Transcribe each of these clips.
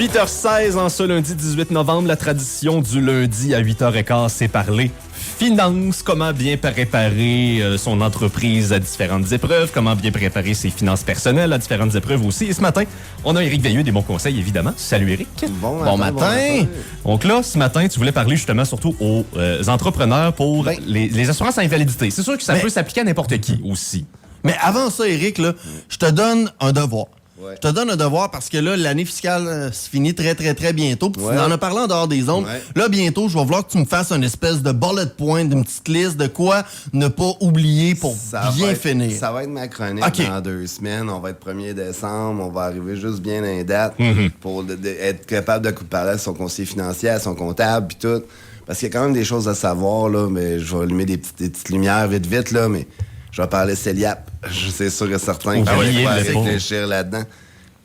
8h16 en ce lundi 18 novembre. La tradition du lundi à 8h15, c'est parler finances, comment bien préparer son entreprise à différentes épreuves, comment bien préparer ses finances personnelles à différentes épreuves aussi. Et ce matin, on a Éric Veilleux, des bons conseils, évidemment. Salut Éric. Bon matin. Donc là, ce matin, tu voulais parler justement surtout aux entrepreneurs pour les assurances à invalidité. C'est sûr que ça peut s'appliquer à n'importe qui aussi. Mais avant ça, Éric, là, je te donne un devoir. Ouais. Je te donne un devoir parce que là, l'année fiscale se finit très, très, très bientôt. Puis tu en as parlé en dehors des ondes. Ouais. Là, bientôt, je vais vouloir que tu me fasses une espèce de bullet point, d'une petite liste de quoi ne pas oublier pour bien finir. Ça va être ma chronique dans 2 semaines. On va être 1er décembre. On va arriver juste bien dans les dates pour être capable de parler à son conseiller financier, à son comptable, puis tout. Parce qu'il y a quand même des choses à savoir, là, mais je vais allumer des petites lumières vite, là, mais... Je vais parler CELIAP. C'est sûr et certain qu'il va réfléchir là-dedans.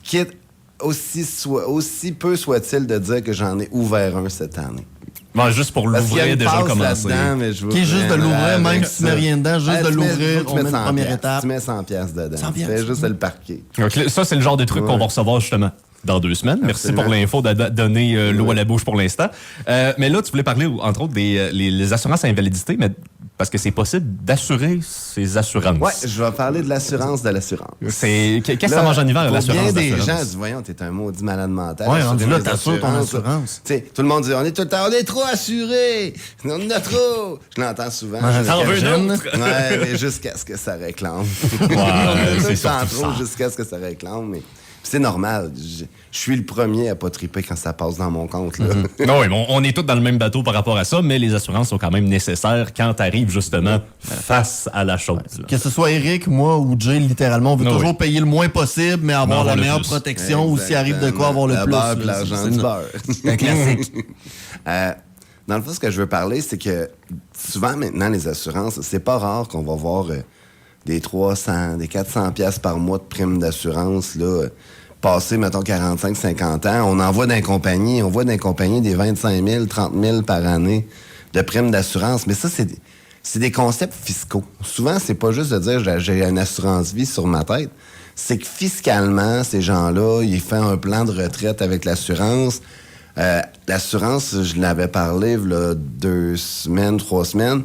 Quitte, aussi peu soit-il de dire que j'en ai ouvert un cette année. Bon, juste pour l'ouvrir, déjà commencer. Qui est juste de l'ouvrir, même si tu mets rien dedans, juste de l'ouvrir, on met une première étape. Tu mets 100$ dedans. 100$. Tu fais juste le parquer. Donc, ça, c'est le genre de truc qu'on va recevoir justement dans 2 semaines. Merci pour l'info de donner l'eau à la bouche pour l'instant. Mais là, tu voulais parler, entre autres, des les assurances à invalidité, mais parce que c'est possible d'assurer ces assurances. Oui, je vais parler de l'assurance de l'assurance. Qu'est-ce que ça mange en hiver, l'assurance bien d'assurance? des gens disent, voyons, t'es un maudit malade mental. Ouais, rendu là, t'assures ton assurance. Tu sais, tout le monde dit, on est trop assurés. On en a trop. Je l'entends souvent. T'en veux d'autres? Ouais, mais jusqu'à ce que ça réclame. C'est sans surtout trop ça. jusqu'à ce que ça réclame, mais... C'est normal. Je suis le premier à pas triper quand ça passe dans mon compte. Là. Non, oui, on est tous dans le même bateau par rapport à ça, mais les assurances sont quand même nécessaires quand tu arrives justement face à la chose. Là. Que ce soit Eric, moi ou Jay, littéralement, on veut toujours payer le moins possible, mais avoir la meilleure protection ou s'il arrive de quoi avoir le la plus. Beurre, l'argent du beurre. C'est un classique. Dans le fond, ce que je veux parler, c'est que souvent maintenant, les assurances, c'est pas rare qu'on va voir des 300, des 400$ par mois de primes d'assurance, là, passer, mettons, 45-50 ans. On voit dans les compagnies des 25 000, 30 000 par année de primes d'assurance. Mais ça, c'est des concepts fiscaux. Souvent, c'est pas juste de dire j'ai une assurance-vie sur ma tête. C'est que fiscalement, ces gens-là, ils font un plan de retraite avec l'assurance. L'assurance, je l'avais parlé il y a 2 semaines, 3 semaines.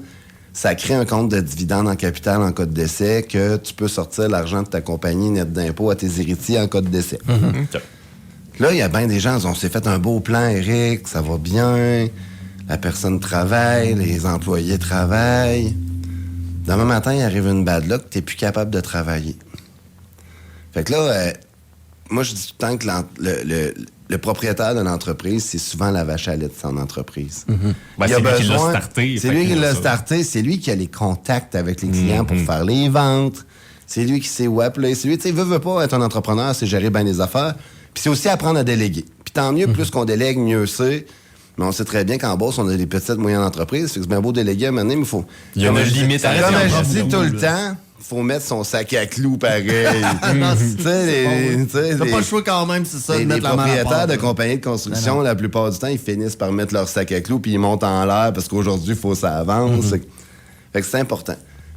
Ça crée un compte de dividende en capital en cas de décès que tu peux sortir l'argent de ta compagnie net d'impôt à tes héritiers en cas de décès. Okay. Là, il y a bien des gens, on s'est fait un beau plan, Eric, ça va bien, la personne travaille, les employés travaillent. Demain matin, il arrive une bad luck, t'es plus capable de travailler. Fait que là, moi, je dis tout le temps que le propriétaire d'une entreprise, c'est souvent la vache à lait de son entreprise. C'est lui qui l'a starté. C'est lui qui l'a starté. C'est lui qui a les contacts avec les clients pour faire les ventes. C'est lui qui sait où appeler. C'est lui, tu sais, veut pas être un entrepreneur, c'est gérer bien les affaires. Puis c'est aussi apprendre à déléguer. Puis tant mieux, plus qu'on délègue, mieux c'est. Mais on sait très bien qu'en bourse, on a des petites, moyennes entreprises. C'est bien beau déléguer à un moment donné, mais il faut... Il y a une limite à la Comme je dis tout le temps... Faut mettre son sac à clous pareil. Tu sais, t'as pas le choix quand même, c'est ça, de mettre la main à la Les propriétaires pâte, de compagnies de construction, la plupart du temps, ils finissent par mettre leur sac à clous puis ils montent en l'air parce qu'aujourd'hui, il faut que ça avance. Fait que c'est important.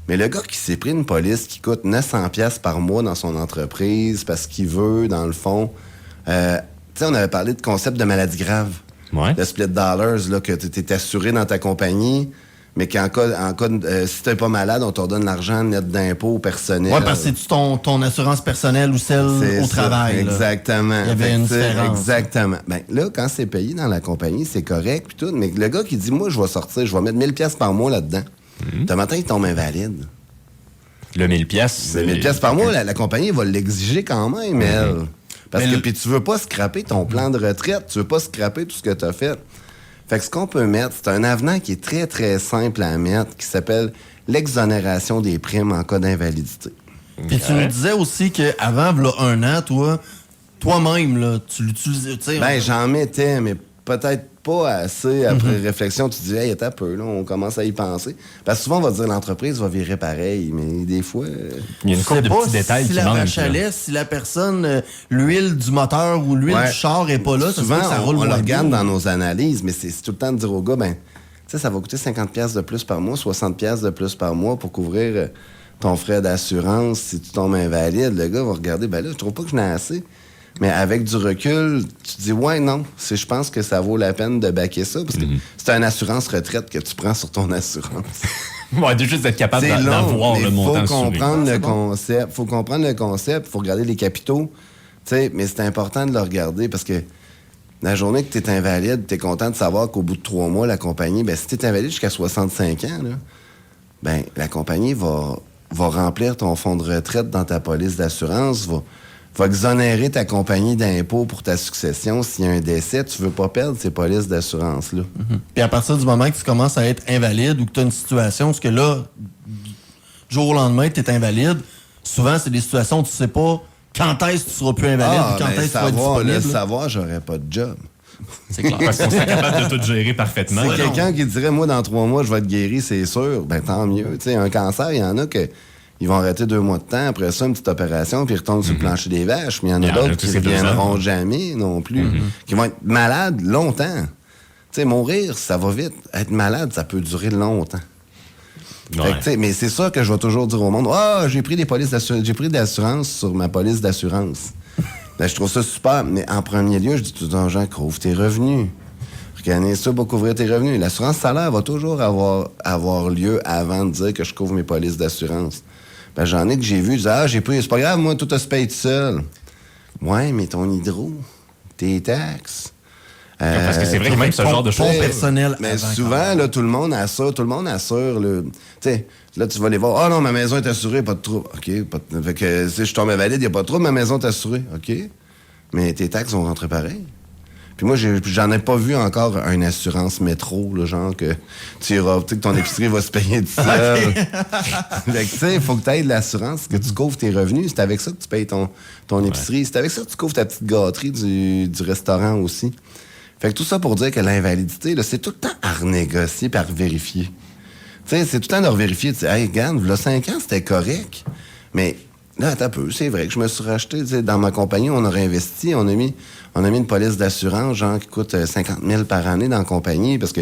Mais le gars qui s'est pris une police qui coûte 900$ par mois dans son entreprise parce qu'il veut, dans le fond... tu sais, on avait parlé de concept de maladie grave. Ouais. Le split dollars, là, que tu es assuré dans ta compagnie... Mais qu'en cas si t'es pas malade, on te redonne l'argent net d'impôt personnel. Ouais, parce que c'est-tu ton assurance personnelle ou celle au travail? Exactement. Il y avait une différence. Exactement. Ben là, quand c'est payé dans la compagnie, c'est correct puis tout. Mais le gars qui dit, moi, je vais sortir, je vais mettre 1000$ par mois là-dedans. Le matin, il tombe invalide. Le 1000$. Le 1000$ par mois, la compagnie va l'exiger quand même, elle. Parce que puis tu veux pas scraper ton plan de retraite, tu veux pas scraper tout ce que tu as fait. Fait que ce qu'on peut mettre, c'est un avenant qui est très, très simple à mettre, qui s'appelle l'exonération des primes en cas d'invalidité. Puis tu nous disais aussi qu'avant, là, 1 an, toi-même, là, tu l'utilisais, tu sais... Ben, j'en mettais, mais peut-être pas assez après réflexion. Tu te dis, hey, attends un peu, là, on commence à y penser. Parce que souvent, on va dire, l'entreprise va virer pareil, mais des fois... Il y a une couple de petits détails si qui la manquent. vache à lait, si la personne, l'huile du moteur ou l'huile du char est pas là, ça souvent, se peut que ça roule on le moins regarde bien. dans nos analyses, mais c'est tout le temps de dire aux gars, ben, tu sais, ça va coûter 50$ de plus par mois, 60$ de plus par mois pour couvrir ton frais d'assurance si tu tombes invalide. Le gars va regarder, ben là, je trouve pas que je n'ai assez. Mais avec du recul, tu te dis, ouais, non, je pense que ça vaut la peine de backer ça, parce que c'est une assurance retraite que tu prends sur ton assurance. Ouais, de juste être capable C'est d'avoir le montant faut comprendre assuré. le concept. Faut comprendre le concept, faut regarder les capitaux. T'sais, mais c'est important de le regarder parce que la journée que tu es invalide, tu es content de savoir qu'au bout de 3 mois, la compagnie, ben, si tu es invalide jusqu'à 65 ans, là, ben, la compagnie va remplir ton fonds de retraite dans ta police d'assurance, va exonérer ta compagnie d'impôts pour ta succession. S'il y a un décès, tu veux pas perdre ces polices d'assurance-là. Puis à partir du moment que tu commences à être invalide ou que tu as une situation, parce que là, du jour au lendemain, tu es invalide, souvent, c'est des situations où tu sais pas quand est-ce que tu seras plus invalide ou quand est-ce que tu vas être disponible. Le savoir, j'aurais pas de job. C'est clair. Parce qu'on serait capable de tout gérer parfaitement. C'est quelqu'un qui dirait, moi, dans 3 mois, je vais être guéri, c'est sûr. Ben, tant mieux. Tu sais, un cancer, il y en a que ils vont arrêter 2 mois de temps. Après ça, une petite opération, puis ils retournent sur le plancher des vaches. Mais il y en a d'autres qui ne reviendront jamais non plus. Qui vont être malades longtemps. Tu sais, mourir, ça va vite. Être malade, ça peut durer longtemps. Ouais. Fait que, mais c'est ça que je vais toujours dire au monde. J'ai pris des polices d'assurance. J'ai pris d'assurance sur ma police d'assurance. Ben, je trouve ça super. Mais en premier lieu, je dis tout aux gens, couvre tes revenus. Regardez ça pour couvrir tes revenus. L'assurance salaire va toujours avoir lieu avant de dire que je couvre mes polices d'assurance. Ben, j'en ai que j'ai vu, j'ai pris, c'est pas grave, moi, tout se paye tout seul. Ouais, mais ton hydro, tes taxes. Parce que c'est vrai que même ce genre de choses. Personnel. Mais souvent, là, tout le monde assure. Tu sais, là, tu vas les voir. Non, ma maison est assurée, pas de trouble. OK. Fait que si je tombe invalide, il n'y a pas de trouble, ma maison est assurée. OK. Mais tes taxes vont rentrer pareil. Puis moi, j'en ai pas vu encore une assurance métro, là, genre que tu iras, que ton épicerie va se payer tout seul. Fait que, tu sais, il faut que tu aies de l'assurance, que tu couvres tes revenus. C'est avec ça que tu payes ton épicerie. C'est avec ça que tu couvres ta petite gâterie du restaurant aussi. Fait que tout ça pour dire que l'invalidité, là, c'est tout le temps à renégocier et à revérifier. Tu sais, c'est tout le temps de revérifier. Tu sais, hey, regarde, là, 5 ans, c'était correct. Mais là, attends un peu, c'est vrai que je me suis racheté. Tu sais, dans ma compagnie, on a réinvesti, on a mis une police d'assurance, genre, qui coûte 50 000 par année dans la compagnie, parce que,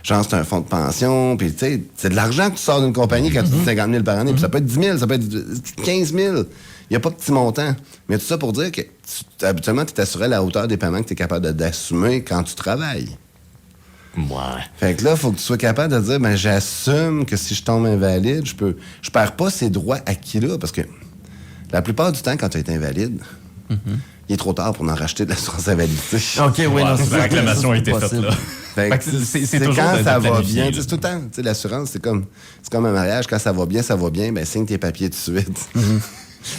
genre, c'est un fonds de pension, puis tu sais, c'est de l'argent que tu sors d'une compagnie quand tu dis 50 000 par année, puis ça peut être 10 000, ça peut être 15 000. Il n'y a pas de petit montant. Mais tout ça pour dire que, habituellement, tu es assuré à la hauteur des paiements que tu es capable d'assumer quand tu travailles. Ouais. Fait que là, il faut que tu sois capable de dire, ben, j'assume que si je tombe invalide, je perds pas ces droits acquis-là, parce que la plupart du temps, quand tu es invalide, il est trop tard pour en racheter de l'assurance invalidité. OK, oui, non, la réclamation a été faite là. Fait que c'est toujours quand ça va bien. C'est tout le temps. Tu sais, l'assurance, c'est comme un mariage. Quand ça va bien, ben signe tes papiers tout de suite.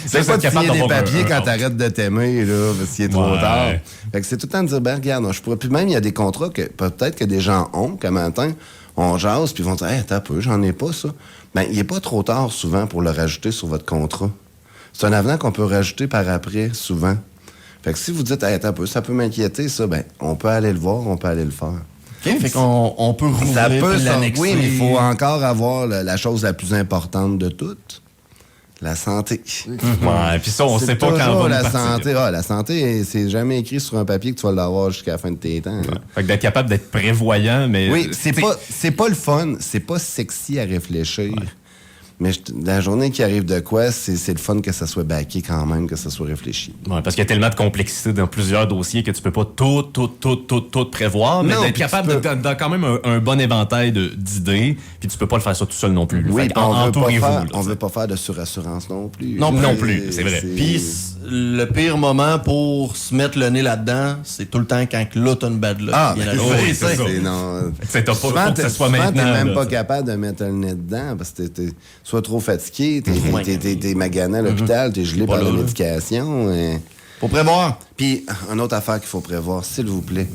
C'est pas de signer des papiers quand t'arrêtes de t'aimer, là, parce qu'il est trop tard. Fait que c'est tout le temps de dire, ben regarde, je pourrais. Puis même, il y a des contrats que peut-être que des gens ont, qu'un matin, on jase, puis ils vont dire, hey, attends un peu, j'en ai pas ça. Ben, il est pas trop tard souvent pour le rajouter sur votre contrat. C'est un avenant qu'on peut rajouter par après, souvent. Fait que si vous dites, hey, attends un peu, ça peut m'inquiéter, ça, ben, on peut aller le voir, on peut aller le faire. OK, fait qu'on peut rouvrir Ça peut l'annexer. Oui, mais il faut encore avoir la chose la plus importante de toutes. La santé. Ouais, puis ça, on sait pas quand on va la nous partir. santé. La santé, c'est jamais écrit sur un papier que tu vas l'avoir jusqu'à la fin de tes temps. Fait que d'être capable d'être prévoyant, mais... Oui, c'est pas le fun. C'est pas sexy à réfléchir. Ouais. Mais la journée qui arrive de quoi, c'est le fun que ça soit backé quand même, que ça soit réfléchi. Ouais, parce qu'il y a tellement de complexité dans plusieurs dossiers que tu peux pas tout prévoir, mais d'être capable de quand même un bon éventail d'idées, puis tu peux pas le faire ça tout seul non plus. Oui, on veut pas faire de surassurance non plus. Non plus, c'est vrai. Puis le pire moment pour se mettre le nez là-dedans, c'est tout le temps quand là, t'as une bad luck. Oui, c'est ça. C'est pas souvent, que ça soit maintenant. T'es même pas capable de mettre le nez dedans parce que t'es soit trop fatigué, t'es magané à l'hôpital, t'es gelé par la médication. Faut prévoir. Puis, une autre affaire qu'il faut prévoir, s'il vous plaît.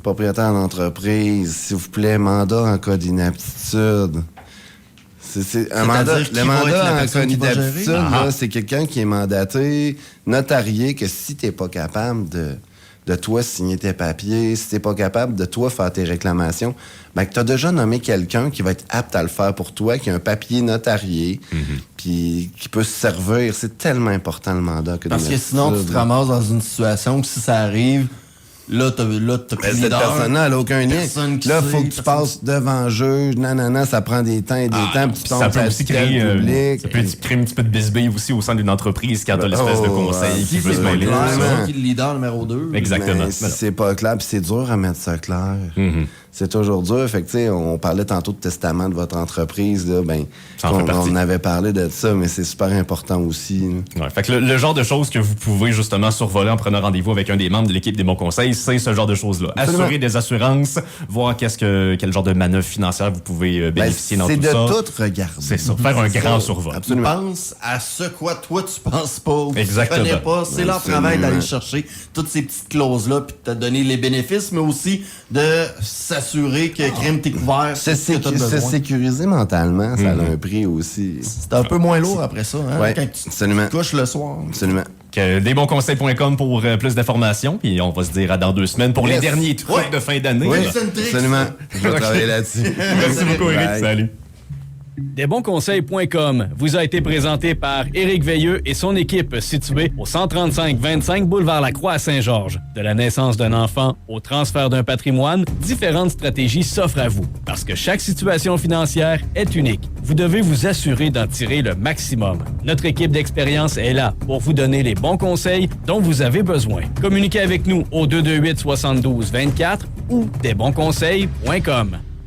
Propriétaire d'entreprise, s'il vous plaît, mandat en cas d'inaptitude. Le mandat en cas d'inaptitude, c'est quelqu'un qui est mandaté, notarié, que si t'es pas capable de toi signer tes papiers, si t'es pas capable de toi faire tes réclamations, ben que t'as déjà nommé quelqu'un qui va être apte à le faire pour toi, qui a un papier notarié, puis qui peut se servir. C'est tellement important le mandat. Parce que sinon, tu te ramasses dans une situation où si ça arrive, Là, t'as plus Cette leader. personne-là, elle n'a aucun lien. Là, il faut que tu passes devant le juge, nanana, ça prend des temps et des temps, puis tu tombes Ça peut aussi créer, public. ça peut créer un petit peu de bisbille aussi au sein d'une entreprise quand t'as l'espèce de conseil qui Si veut c'est se pas mêler. clair, Vraiment. c'est qui le leader numéro 2. Exactement. Mais si c'est pas clair, puis c'est dur à mettre ça clair. C'est toujours dur. Fait que, tu sais, on parlait tantôt de testament de votre entreprise, là, ben, Ça en fait partie. on avait parlé de ça, mais c'est super important aussi. Ouais, fait que le genre de choses que vous pouvez justement survoler en prenant rendez-vous avec un des membres de l'équipe des bons conseils, c'est ce genre de choses-là. Absolument. Assurer des assurances, voir quel genre de manœuvre financière vous pouvez bénéficier dans tout ça. C'est de tout regarder. C'est ça, faire un grand survol. Absolument. Pense à ce quoi toi tu penses pas ou Exactement. tu connais pas. C'est leur Absolument. travail d'aller chercher toutes ces petites clauses-là puis de te donner les bénéfices, mais aussi de s'assurer que crime t'es couvert. Se tout ce que t'as besoin. sécuriser mentalement, ça a un prix aussi. C'est un peu moins lourd après ça, hein, Ouais, quand tu absolument. te couches le soir. Absolument. Desbonsconseils.com pour plus d'informations. Puis on va se dire à dans 2 semaines pour les Yes. derniers trucs Ouais. de fin d'année. Oui, là. c'est une trick, absolument. ça. Je vais travailler là-dessus. Merci beaucoup, Eric. Bye. Salut. Desbonsconseils.com vous a été présenté par Éric Veilleux et son équipe située au 135-25 boulevard Lacroix à Saint-Georges. De la naissance d'un enfant au transfert d'un patrimoine, différentes stratégies s'offrent à vous. Parce que chaque situation financière est unique. Vous devez vous assurer d'en tirer le maximum. Notre équipe d'expérience est là pour vous donner les bons conseils dont vous avez besoin. Communiquez avec nous au 228-72-24 ou desbonsconseils.com.